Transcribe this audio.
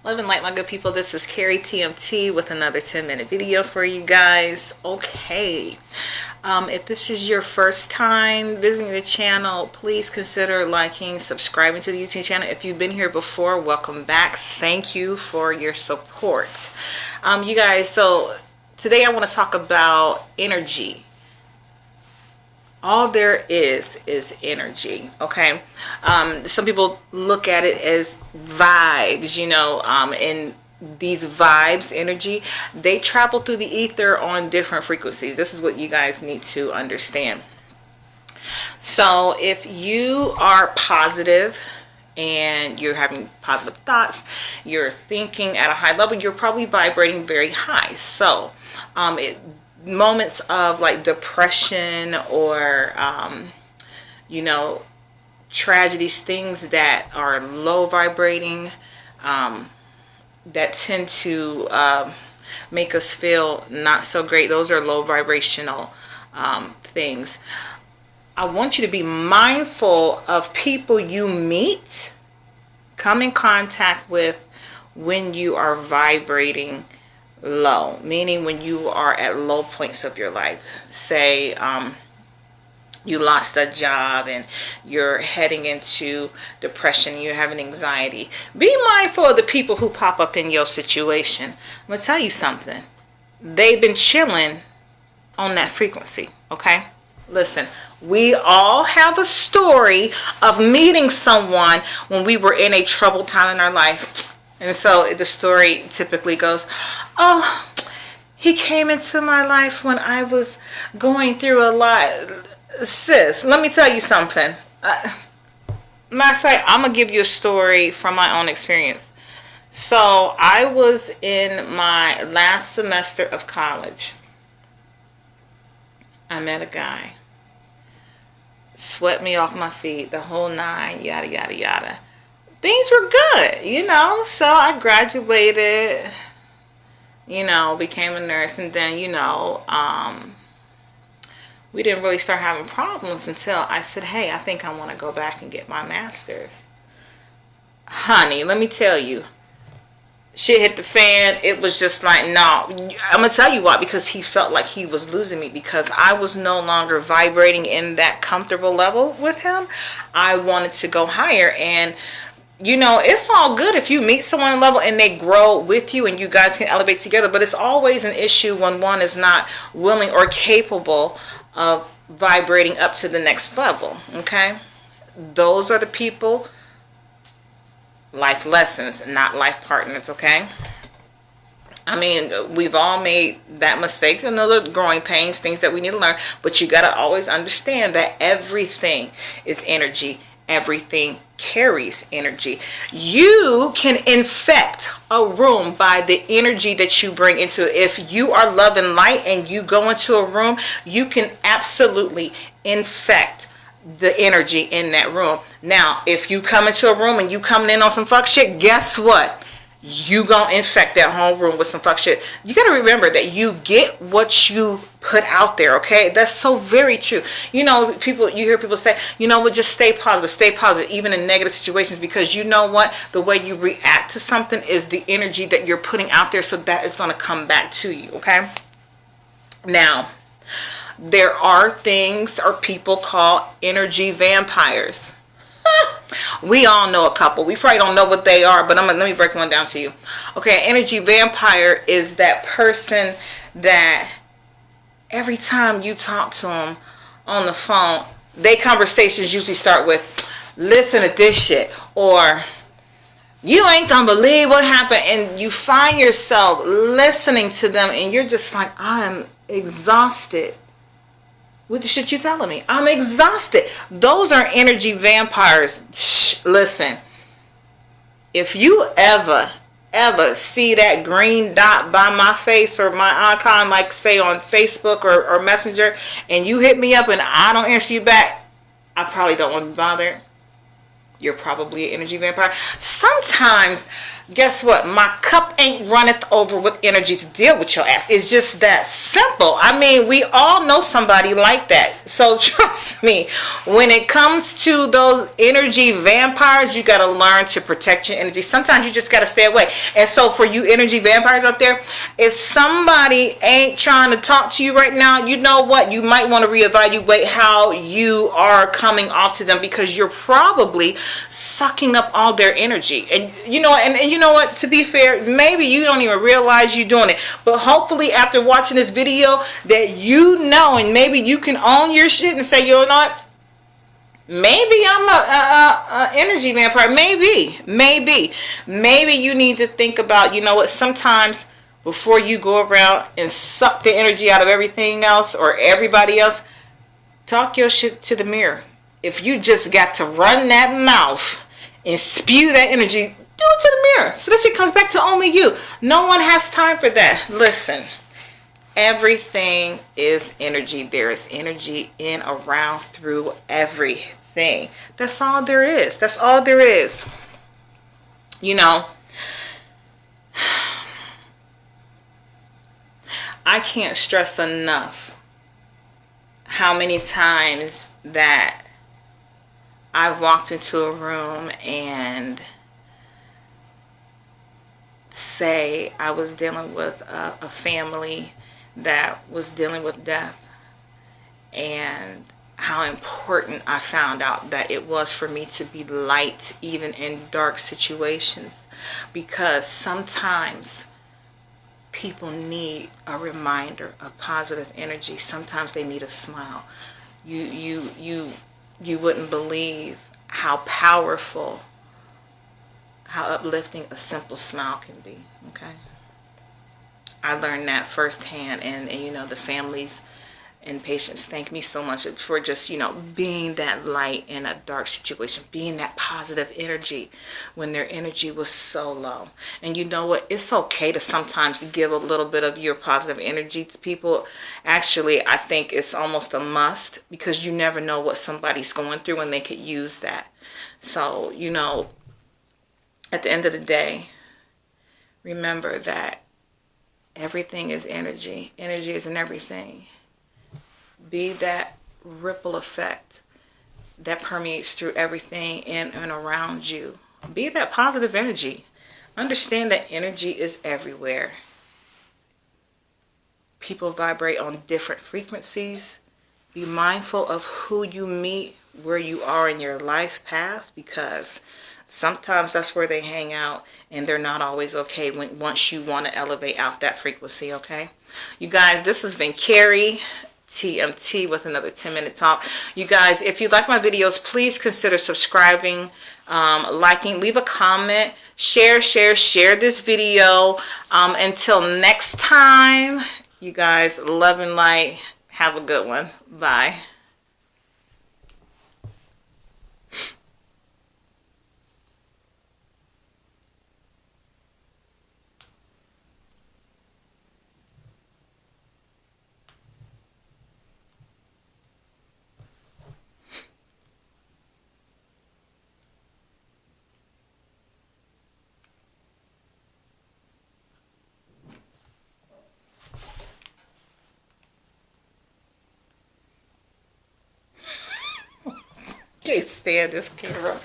Love and light, my good people. This is Carrie TMT with another 10-minute video for you guys. Okay. If this is your first time visiting the channel, please consider liking, subscribing to the YouTube channel. If you've been here before, welcome back. Thank you for your support. You guys, so today I want to talk about energy. All there is energy. Okay. Some people look at it as vibes, and these vibes, energy, they travel through the ether on different frequencies. This is what you guys need to understand. So if you are positive and you're having positive thoughts, you're thinking at a high level, you're probably vibrating very high. So moments of like depression or tragedies, things that are low vibrating, that tend to make us feel not so great, those are low vibrational things. I want you to be mindful of people you meet, come in contact with when you are vibrating low, meaning when you are at low points of your life. Say you lost a job and you're heading into depression, you're having anxiety. Be mindful of the people who pop up in your situation. I'm gonna tell you something. They've been chilling on that frequency. Okay, listen, we all have a story of meeting someone when we were in a troubled time in our life. And so the story typically goes, oh, he came into my life when I was going through a lot. Sis, let me tell you something. Matter of fact, I'm going to give you a story from my own experience. So I was in my last semester of college. I met a guy. Swept me off my feet, the whole nine, yada, yada, yada. Things were good, so I graduated, became a nurse, and then, we didn't really start having problems until I said, hey, I think I want to go back and get my master's. Honey, let me tell you, shit hit the fan. It was just like, no, I'm going to tell you why, because he felt like he was losing me because I was no longer vibrating in that comfortable level with him. I wanted to go higher, and it's all good if you meet someone level and they grow with you and you guys can elevate together, but it's always an issue when one is not willing or capable of vibrating up to the next level. Okay, those are the people, life lessons, not life partners. Okay, I mean, we've all made that mistake, another growing pains, things that we need to learn, but you got to always understand that everything is energy. Everything carries energy. You can infect a room by the energy that you bring into it. If you are love and light and you go into a room, you can absolutely infect the energy in that room. Now, if you come into a room and you coming in on some fuck shit, guess what? You gonna infect that whole room with some fuck shit. You gotta remember that you get what you put out there. Okay, that's so very true. You hear people say, just stay positive, even in negative situations, because you know what, the way you react to something is the energy that you're putting out there, so that is gonna come back to you. Okay, now there are things or people called energy vampires. We all know a couple. We probably don't know what they are, but let me break one down to you. Okay, an energy vampire is that person that every time you talk to them on the phone, their conversations usually start with, listen to this shit, or you ain't gonna believe what happened, and you find yourself listening to them and you're just like, I'm exhausted with the shit you're telling me. I'm exhausted. Those are energy vampires. Shh, listen, if you ever see that green dot by my face or my icon, like say on Facebook or Messenger, and you hit me up and I don't answer you back, I probably don't want to be bothered. You're probably an energy vampire. Sometimes guess what? My cup ain't runneth over with energy to deal with your ass. It's just that simple. I mean, we all know somebody like that. So trust me, when it comes to those energy vampires, you got to learn to protect your energy. Sometimes you just got to stay away. And so for you energy vampires out there, if somebody ain't trying to talk to you right now, you know what? You might want to reevaluate how you are coming off to them, because you're probably sucking up all their energy. And you know, and you know what, to be fair, maybe you don't even realize you're doing it, but hopefully after watching this video that you know, and maybe you can own your shit and say, you know what, maybe I'm a energy vampire. Maybe you need to think about, you know what, sometimes before you go around and suck the energy out of everything else or everybody else, talk your shit to the mirror. If you just got to run that mouth and spew that energy, do it to the mirror. So this shit comes back to only you. No one has time for that. Listen, everything is energy. There is energy in, around, through everything. That's all there is. That's all there is. You know, I can't stress enough how many times that I've walked into a room and say I was dealing with a family that was dealing with death, and how important I found out that it was for me to be light even in dark situations, because sometimes people need a reminder of positive energy. Sometimes they need a smile. You wouldn't believe how powerful, how uplifting a simple smile can be. Okay, I learned that firsthand, and you know, the families and patients thank me so much for just, you know, being that light in a dark situation, being that positive energy when their energy was so low. And you know what, it's okay to sometimes give a little bit of your positive energy to people. Actually, I think it's almost a must, because you never know what somebody's going through and they could use that. So, you know, at the end of the day, remember that everything is energy. Energy is in everything. Be that ripple effect that permeates through everything in and around you. Be that positive energy. Understand that energy is everywhere. People vibrate on different frequencies. Be mindful of who you meet, where you are in your life path, because sometimes that's where they hang out, and they're not always okay once you want to elevate out that frequency. Okay, you guys, this has been Carrie TMT with another 10-minute talk. You guys, if you like my videos, please consider subscribing, liking, leave a comment, share this video. Until next time, you guys, love and light. Have a good one. Bye. Can't stand this camera.